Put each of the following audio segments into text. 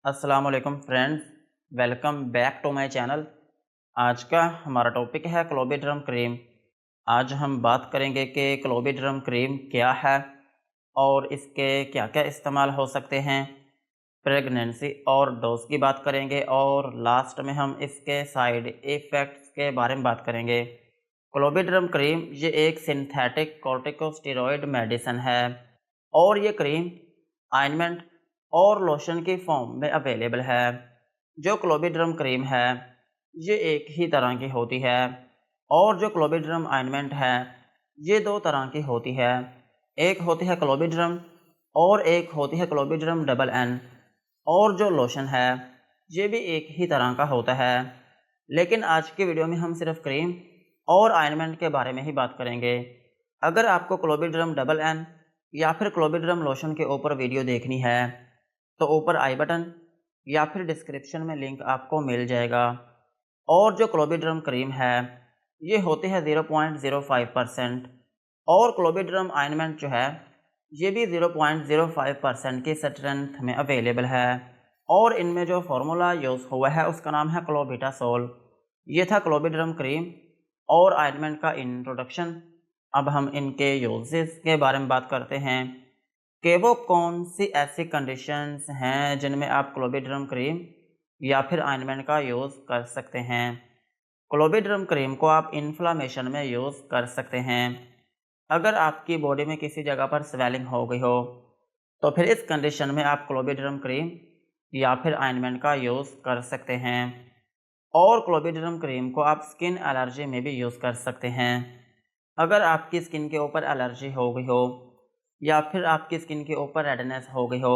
अस्सलाम वालेकुम friends, welcome back to my channel. आज का हमारा टॉपिक है क्लोबिड्रम क्रीम। आज हम बात करेंगे कि क्लोबिड्रम क्रीम क्या है और इसके क्या क्या इस्तेमाल हो सकते हैं। प्रेगनेंसी और डोज की बात करेंगे और लास्ट में हम इसके साइड इफ़ेक्ट्स के बारे में बात करेंगे। क्लोबिड्रम क्रीम ये एक सिंथेटिक कॉर्टिकोस्टेरॉइड मेडिसिन है और ये क्रीम ऑइंटमेंट और लोशन की फॉर्म में अवेलेबल है। जो क्लोबिड्रम क्रीम है ये एक ही तरह की होती है और जो क्लोबिड्रम ऑइंटमेंट है ये दो तरह की होती है। एक होती है क्लोबिड्रम और एक होती है क्लोबिड्रम डबल एन। और जो लोशन है ये भी एक ही तरह का होता है। लेकिन आज की वीडियो में हम सिर्फ क्रीम और ऑइंटमेंट के बारे में ही बात करेंगे। अगर आपको क्लोबिड्रम डबल एन या फिर क्लोबिड्रम लोशन के ऊपर वीडियो देखनी है तो ऊपर आई बटन या फिर डिस्क्रिप्शन में लिंक आपको मिल जाएगा। और जो क्लोबिड्रम क्रीम है ये होती है 0.05% और क्लोबिड्रम ऑइंटमेंट जो है ये भी 0.05% की स्ट्रेंथ में अवेलेबल है। और इनमें जो फार्मूला यूज़ हुआ है उसका नाम है क्लोबिटासोल। ये था क्लोबिड्रम क्रीम और ऑइंटमेंट का इंट्रोडक्शन। अब हम इनके यूजेस के बारे में बात करते हैं कि वो कौन सी ऐसी कंडीशंस हैं जिनमें आप क्लोबिड्रम क्रीम या फिर ऑइंटमेंट का यूज़ कर सकते हैं। क्लोबिड्रम क्रीम को आप इन्फ्लामेशन में यूज़ कर सकते हैं। अगर आपकी बॉडी में किसी जगह पर स्वेलिंग हो गई हो तो फिर इस कंडीशन में आप क्लोबिड्रम क्रीम या फिर ऑइंटमेंट का यूज़ कर सकते हैं। और क्लोबिड्रम क्रीम को आप स्किन एलर्जी में भी यूज़ कर सकते हैं। अगर आपकी स्किन के ऊपर एलर्जी हो गई हो या फिर आपकी स्किन के ऊपर रेडनेस हो गई हो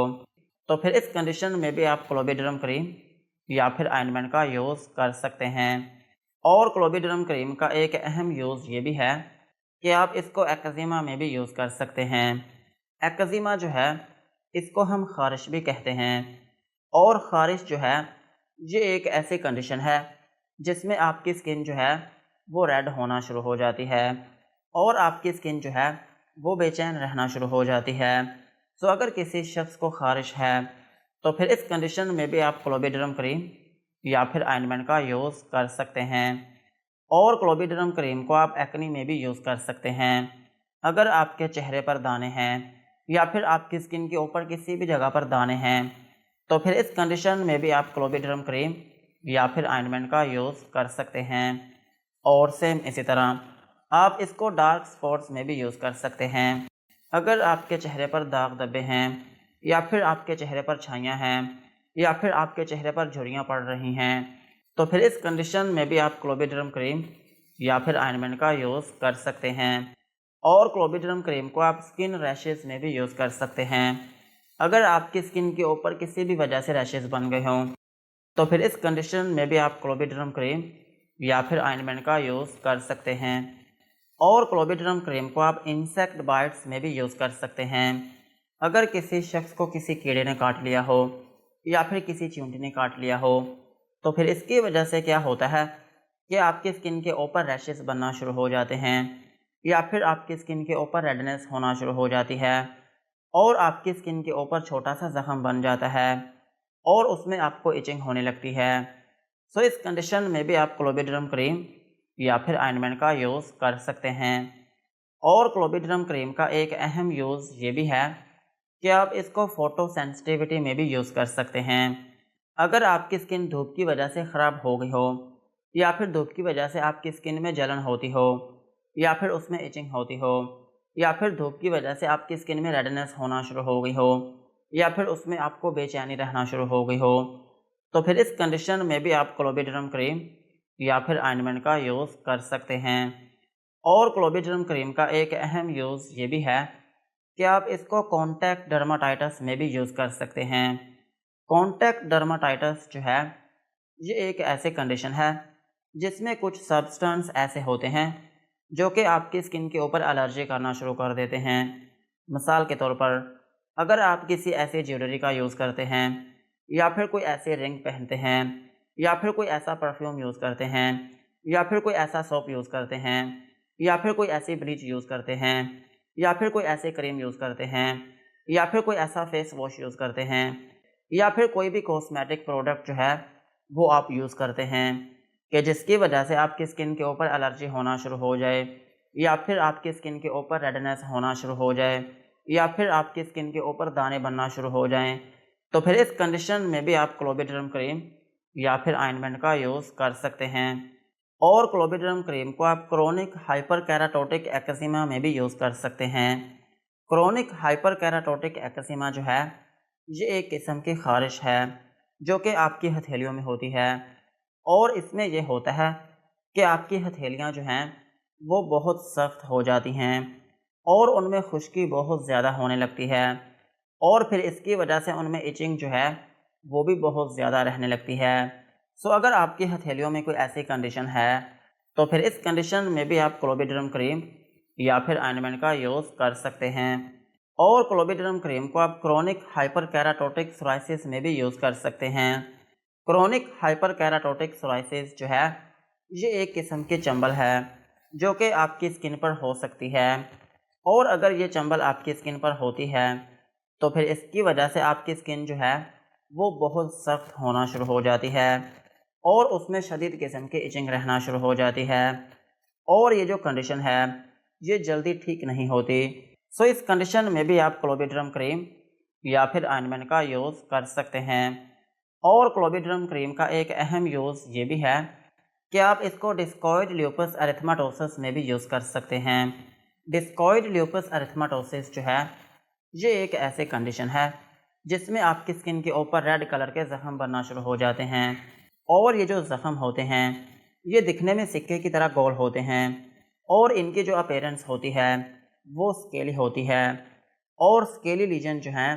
तो फिर इस कंडीशन में भी आप क्लोबिड्रम क्रीम या फिर ऑइंटमेंट का यूज़ कर सकते हैं। और क्लोबिड्रम क्रीम का एक अहम यूज़ ये भी है कि आप इसको एक्जिमा में भी यूज़ कर सकते हैं। एक्जिमा जो है इसको हम ख़ारिश भी कहते हैं। और ख़ारिश जो है ये एक ऐसी कंडीशन है जिसमें आपकी स्किन जो है वो रेड होना शुरू हो जाती है और आपकी स्किन जो है वो बेचैन रहना शुरू हो जाती है। सो अगर किसी शख्स को ख़ारिश है तो फिर इस कंडीशन में भी आप क्लोबिड्रम क्रीम या फिर ऑइंटमेंट का यूज़ कर सकते हैं। और क्लोबिड्रम क्रीम को आप एक्ने में भी यूज़ कर सकते हैं। अगर आपके चेहरे पर दाने हैं या फिर आपकी स्किन के ऊपर किसी भी जगह पर दाने हैं तो फिर इस कंडीशन में भी आप क्लोबिड्रम क्रीम या फिर ऑइंटमेंट का यूज़ कर सकते हैं। और सेम इसी तरह आप इसको डार्क स्पॉट्स में भी यूज़ कर सकते हैं। अगर आपके चेहरे पर दाग धब्बे हैं या फिर आपके चेहरे पर छाइयाँ हैं या फिर आपके चेहरे पर झुर्रियाँ पड़ रही हैं तो फिर इस कंडीशन में भी आप क्लोबिड्रम क्रीम या फिर ऑइंटमेंट का यूज़ कर सकते हैं। और क्लोबिड्रम क्रीम को आप स्किन रैशेज़ में भी यूज़ कर सकते हैं। अगर आपकी स्किन के ऊपर किसी भी वजह से रैशेज़ बन गए हों तो फिर इस कंडीशन में भी आप क्लोबिड्रम क्रीम या फिर ऑइंटमेंट का यूज़ कर सकते हैं। और क्लोबिड्रम क्रीम को आप इंसेक्ट बाइट्स में भी यूज़ कर सकते हैं। अगर किसी शख्स को किसी कीड़े ने काट लिया हो या फिर किसी चींटी ने काट लिया हो तो फिर इसकी वजह से क्या होता है कि आपकी स्किन के ऊपर रैशेस बनना शुरू हो जाते हैं या फिर आपकी स्किन के ऊपर रेडनेस होना शुरू हो जाती है और आपकी स्किन के ऊपर छोटा सा ज़ख़म बन जाता है और उसमें आपको इचिंग होने लगती है। सो इस कंडीशन में भी आप क्लोबिड्रम क्रीम या फिर ऑइंटमेंट का यूज़ कर सकते हैं। और क्लोबिड्रम क्रीम का एक अहम यूज़ ये भी है कि आप इसको फ़ोटो सेंसिटिविटी में भी यूज़ कर सकते हैं। अगर आपकी स्किन धूप की वजह से ख़राब हो गई हो या फिर धूप की वजह से आपकी स्किन में जलन होती हो या फिर उसमें इचिंग होती हो या फिर धूप की वजह से आपकी स्किन में रेडनेस होना शुरू हो गई हो या फिर उसमें आपको बेचैनी रहना शुरू हो गई हो तो फिर इस कंडीशन में भी आप क्लोबिड्रम क्रीम या फिर ऑइंटमेंट का यूज़ कर सकते हैं। और क्लोबिड्रम क्रीम का एक अहम यूज़ ये भी है कि आप इसको कॉन्टैक्ट डर्माटाइटिस में भी यूज़ कर सकते हैं। कॉन्टैक्ट डर्माटाइटिस जो है ये एक ऐसी कंडीशन है जिसमें कुछ सब्सटेंस ऐसे होते हैं जो कि आपकी स्किन के ऊपर एलर्जी करना शुरू कर देते हैं। मिसाल के तौर पर अगर आप किसी ऐसी ज्वेलरी का यूज़ करते हैं या फिर कोई ऐसे रिंग पहनते हैं या फिर कोई ऐसा परफ्यूम यूज़ करते हैं या फिर कोई ऐसा सोप यूज़ करते हैं या फिर कोई ऐसी ब्लीच यूज़ करते हैं या फिर कोई ऐसे क्रीम यूज़ करते हैं या फिर कोई ऐसा फेस वॉश यूज़ करते हैं या फिर कोई भी कॉस्मेटिक प्रोडक्ट जो है वो आप यूज़ करते हैं कि जिसकी वजह से आपकी स्किन के ऊपर एलर्जी होना शुरू हो जाए, या फिर आपकी स्किन के ऊपर रेडनेस होना शुरू हो जाए, या फिर आपकी स्किन के ऊपर दाने बनना शुरू हो जाएं, तो फिर इस कंडीशन में भी आप क्लोबिड्रम क्रीम या फिर ऑइंटमेंट का यूज़ कर सकते हैं। और क्लोबिड्रम क्रीम को आप क्रोनिक हाइपर केराटोटिक एक्जिमा में भी यूज़ कर सकते हैं। क्रोनिक हाइपर केराटोटिक एक्जिमा जो है ये एक किस्म की ख़ारिश है जो कि आपकी हथेलियों में होती है, और इसमें ये होता है कि आपकी हथेलियाँ जो हैं वो बहुत सख्त हो जाती हैं और उनमें खुश्की बहुत ज़्यादा होने लगती है, और फिर इसकी वजह से उनमें इचिंग जो है वो भी बहुत ज़्यादा रहने लगती है। सो अगर आपकी हथेलियों में कोई ऐसी कंडीशन है तो फिर इस कंडीशन में भी आप क्लोबिड्रम क्रीम या फिर ऑइंटमेंट का यूज़ कर सकते हैं। और क्लोबिड्रम क्रीम को आप क्रोनिक हाइपर केराटोटिक सोराइसिस में भी यूज़ कर सकते हैं। क्रोनिक हाइपर केराटोटिक सोराइसिस जो है ये एक किस्म की चंबल है जो कि आपकी स्किन पर हो सकती है, और अगर ये चंबल आपकी स्किन पर होती है तो फिर इसकी वजह से आपकी स्किन जो है वो बहुत सख्त होना शुरू हो जाती है और उसमें शदीद किस्म की इचिंग रहना शुरू हो जाती है, और ये जो कंडीशन है ये जल्दी ठीक नहीं होती। सो इस कंडीशन में भी आप क्लोबिड्रम क्रीम या फिर ऑइंटमेंट का यूज़ कर सकते हैं। और क्लोबिड्रम क्रीम का एक अहम यूज़ ये भी है कि आप इसको डिस्कॉइड ल्यूपस एरिथेमेटोसिस में भी यूज़ कर सकते हैं। डिस्कॉइड ल्यूपस एरिथेमेटोसिस जो है ये एक ऐसी कंडीशन है जिसमें आपकी स्किन के ऊपर रेड कलर के ज़ख़म बनना शुरू हो जाते हैं, और ये जो ज़ख़म होते हैं ये दिखने में सिक्के की तरह गोल होते हैं, और इनकी जो अपीयरेंस होती है वो स्केली होती है। और स्केली लीजन जो हैं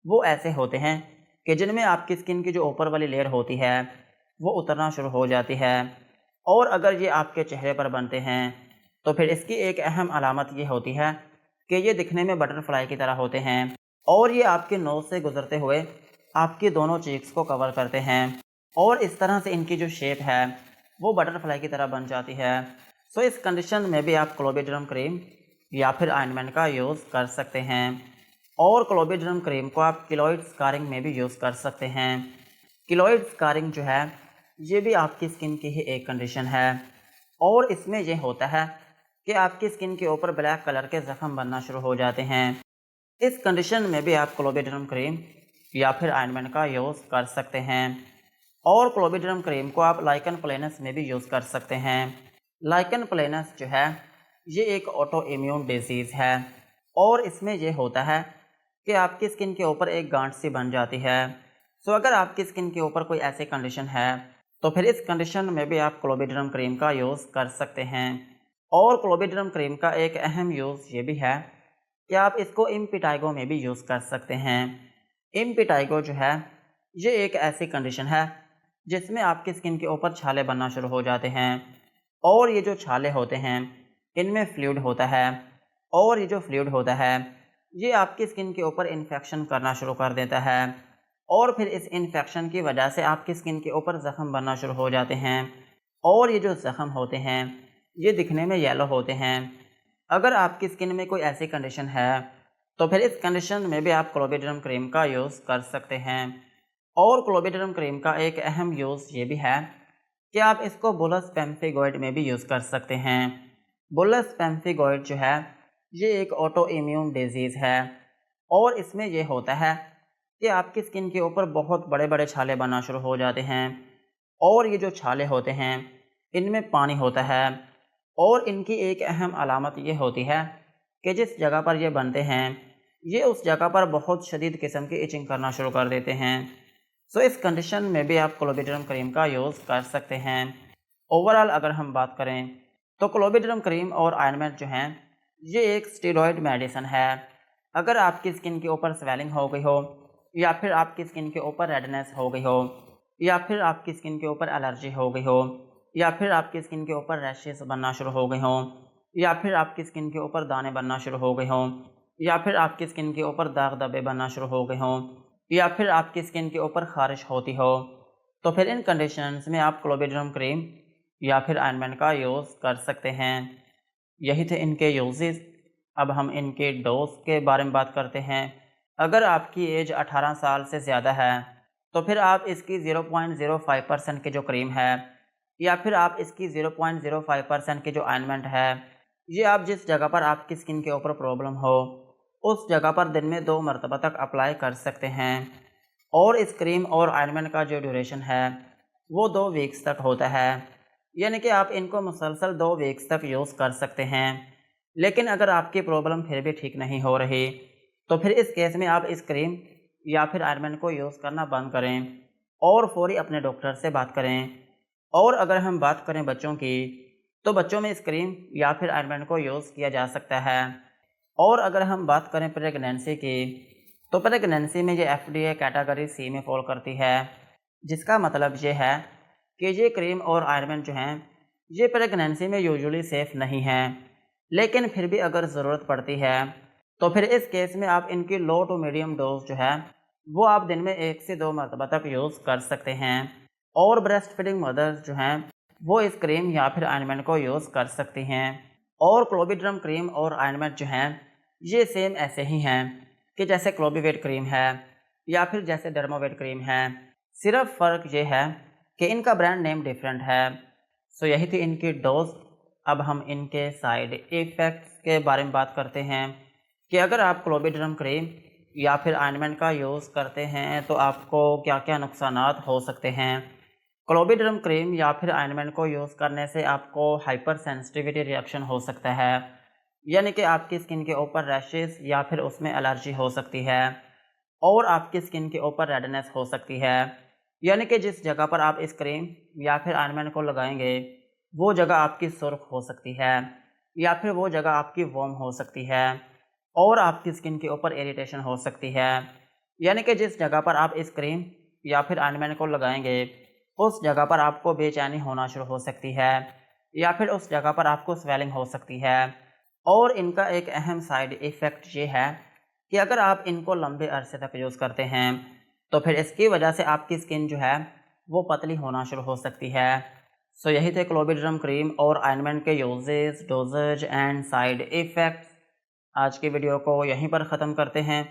वो ऐसे होते हैं कि जिनमें आपकी स्किन की जो ऊपर वाली लेयर होती है वो उतरना शुरू हो जाती है, और अगर ये आपके चेहरे पर बनते हैं तो फिर इसकी एक अहम अलामत ये होती है कि ये दिखने में बटरफ्लाई की तरह होते हैं, और ये आपके नोज़ से गुजरते हुए आपकी दोनों चीक्स को कवर करते हैं, और इस तरह से इनकी जो शेप है वो बटरफ्लाई की तरह बन जाती है। सो इस कंडीशन में भी आप क्लोबिड्रम क्रीम या फिर ऑइंटमेंट का यूज़ कर सकते हैं। और क्लोबिड्रम क्रीम को आप किलोइड स्कारिंग में भी यूज़ कर सकते हैं। किलोइड स्कारिंग जो है ये भी आपकी स्किन की ही एक कंडीशन है, और इसमें यह होता है कि आपकी स्किन के ऊपर ब्लैक कलर के ज़ख़म बनना शुरू हो जाते हैं। इस कंडीशन में भी आप क्लोबिड्रम क्रीम या फिर ऑइंटमेंट का यूज़ कर सकते हैं। और क्लोबिड्रम क्रीम को आप लाइकन प्लेनस में भी यूज़ कर सकते हैं। लाइकन प्लेनस जो है ये एक ऑटो इम्यून डिजीज़ है, और इसमें यह होता है कि आपकी स्किन के ऊपर एक गांठ सी बन जाती है। सो अगर आपकी स्किन के ऊपर कोई ऐसी कंडीशन है तो फिर इस कंडीशन में भी आप क्लोबिड्रम क्रीम का यूज़ कर सकते हैं। और क्लोबिड्रम क्रीम का एक अहम यूज़ ये भी है कि आप इसको इम्पिटाइगो में भी यूज़ कर सकते हैं। इम्पिटाइगो जो है ये एक ऐसी कंडीशन है जिसमें आपकी स्किन के ऊपर छाले बनना शुरू हो जाते हैं, और ये जो छाले होते हैं इनमें फ्लूइड होता है, और ये जो फ्लूइड होता है ये आपकी स्किन के ऊपर इन्फेक्शन करना शुरू कर देता है, और फिर इस इन्फेक्शन की वजह से आपकी स्किन के ऊपर ज़ख़म बनना शुरू हो जाते हैं, और ये जो ज़ख़म होते हैं ये दिखने में येलो होते हैं। अगर आपकी स्किन में कोई ऐसी कंडीशन है तो फिर इस कंडीशन में भी आप क्लोबिड्रम क्रीम का यूज़ कर सकते हैं। और क्लोबिड्रम क्रीम का एक अहम यूज़ ये भी है कि आप इसको बुलस पेम्फिगोइड में भी यूज़ कर सकते हैं। बुलस पेम्फिगोइड जो है ये एक ऑटो इम्यून डिजीज़ है, और इसमें ये होता है कि आपकी स्किन के ऊपर बहुत बड़े बड़े छाले बनना शुरू हो जाते हैं, और ये जो छाले होते हैं इनमें पानी होता है, और इनकी एक अहम अलामत ये होती है कि जिस जगह पर ये बनते हैं ये उस जगह पर बहुत शदीद किस्म की इचिंग करना शुरू कर देते हैं। सो इस कंडीशन में भी आप क्लोबिड्रम क्रीम का यूज़ कर सकते हैं। ओवरऑल अगर हम बात करें तो क्लोबिड्रम क्रीम और ऑइंटमेंट जो हैं ये एक स्टेरॉयड मेडिसिन है। अगर आपकी स्किन के ऊपर स्वेलिंग हो गई हो, या फिर आपकी स्किन के ऊपर रेडनेस हो गई हो, या फिर आपकी स्किन के ऊपर एलर्जी हो गई हो, या फिर आपकी स्किन के ऊपर रैशेस बनना शुरू हो गए हों, या फिर आपकी स्किन के ऊपर दाने बनना शुरू हो गए हों, या फिर आपकी स्किन के ऊपर दाग धब्बे बनना शुरू हो गए हों, या फिर आपकी स्किन के ऊपर ख़ारिश होती हो, तो फिर इन कंडीशंस में आप क्लोबिड्रम क्रीम या फिर ऑइंटमेंट का यूज़ कर सकते हैं। यही थे इनके यूजेस। अब हम इनके डोज के बारे में बात करते हैं। अगर आपकी एज 18 साल से ज़्यादा है तो फिर आप इसकी 0.05% की जो क्रीम है या फिर आप इसकी 0.05% की जो ऑइंटमेंट है, ये आप जिस जगह पर आपकी स्किन के ऊपर प्रॉब्लम हो उस जगह पर दिन में 2 मरतबा तक अप्लाई कर सकते हैं। और इस क्रीम और ऑइंटमेंट का जो ड्यूरेशन है वो 2 वीक्स तक होता है, यानी कि आप इनको मुसलसल 2 वीक्स तक यूज़ कर सकते हैं। लेकिन अगर आपकी प्रॉब्लम फिर भी ठीक नहीं हो रही तो फिर इस केस में आप इस क्रीम या फिर ऑइंटमेंट को यूज़ करना बंद करें और फ़ौरी अपने डॉक्टर से बात करें। और अगर हम बात करें बच्चों की, तो बच्चों में इस क्रीम या फिर ऑइंटमेंट को यूज़ किया जा सकता है। और अगर हम बात करें प्रेगनेंसी की, तो प्रेगनेंसी में ये एफडीए कैटेगरी सी में फॉल करती है, जिसका मतलब ये है कि ये क्रीम और ऑइंटमेंट जो हैं ये प्रेगनेंसी में यूजुअली सेफ़ नहीं है। लेकिन फिर भी अगर ज़रूरत पड़ती है तो फिर इस केस में आप इनकी लो टू मीडियम डोज जो है वो आप दिन में 1 से 2 मरतबा तक यूज़ कर सकते हैं। और ब्रेस्ट फीडिंग मदर्स जो हैं वो इस क्रीम या फिर ऑइंटमेंट को यूज़ कर सकती हैं। और क्लोबिड्रम क्रीम और ऑइंटमेंट जो हैं ये सेम ऐसे ही हैं कि जैसे क्लोबिवेट क्रीम है या फिर जैसे डर्मावेट क्रीम है, सिर्फ फ़र्क ये है कि इनका ब्रांड नेम डिफरेंट है। सो यही थी इनकी डोज। अब हम इनके साइड इफ़ेक्ट्स के बारे में बात करते हैं कि अगर आप क्लोबिड्रम क्रीम या फिर ऑइंटमेंट का यूज़ करते हैं तो आपको क्या क्या नुकसानात हो सकते हैं। क्लोबिड्रम क्रीम या फिर ऑइंटमेंट को यूज़ करने से आपको हाइपर सेंसिटिविटी रिएक्शन हो सकता है, यानी कि आपकी स्किन के ऊपर रैशेस या फिर उसमें एलर्जी हो सकती है। और आपकी स्किन के ऊपर रेडनेस हो सकती है, यानी कि जिस जगह पर आप इस क्रीम या फिर ऑइंटमेंट को लगाएंगे वो जगह आपकी सुर्ख हो सकती है या फिर वो जगह आपकी वार्म हो सकती है। और आपकी स्किन के ऊपर इरिटेशन हो सकती है, यानी कि जिस जगह पर आप इस क्रीम या फिर ऑइंटमेंट को लगाएंगे उस जगह पर आपको बेचैनी होना शुरू हो सकती है या फिर उस जगह पर आपको स्वेलिंग हो सकती है। और इनका एक अहम साइड इफ़ेक्ट ये है कि अगर आप इनको लंबे अरसे तक यूज़ करते हैं तो फिर इसकी वजह से आपकी स्किन जो है वो पतली होना शुरू हो सकती है। सो यही थे क्लोबिड्रम क्रीम और ऑइंटमेंट के uses, doses and side effects. आज की वीडियो को यहीं पर ख़त्म करते हैं।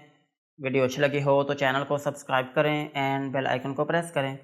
वीडियो अच्छी लगी हो तो चैनल को सब्सक्राइब करें एंड बेल आइकन को प्रेस करें।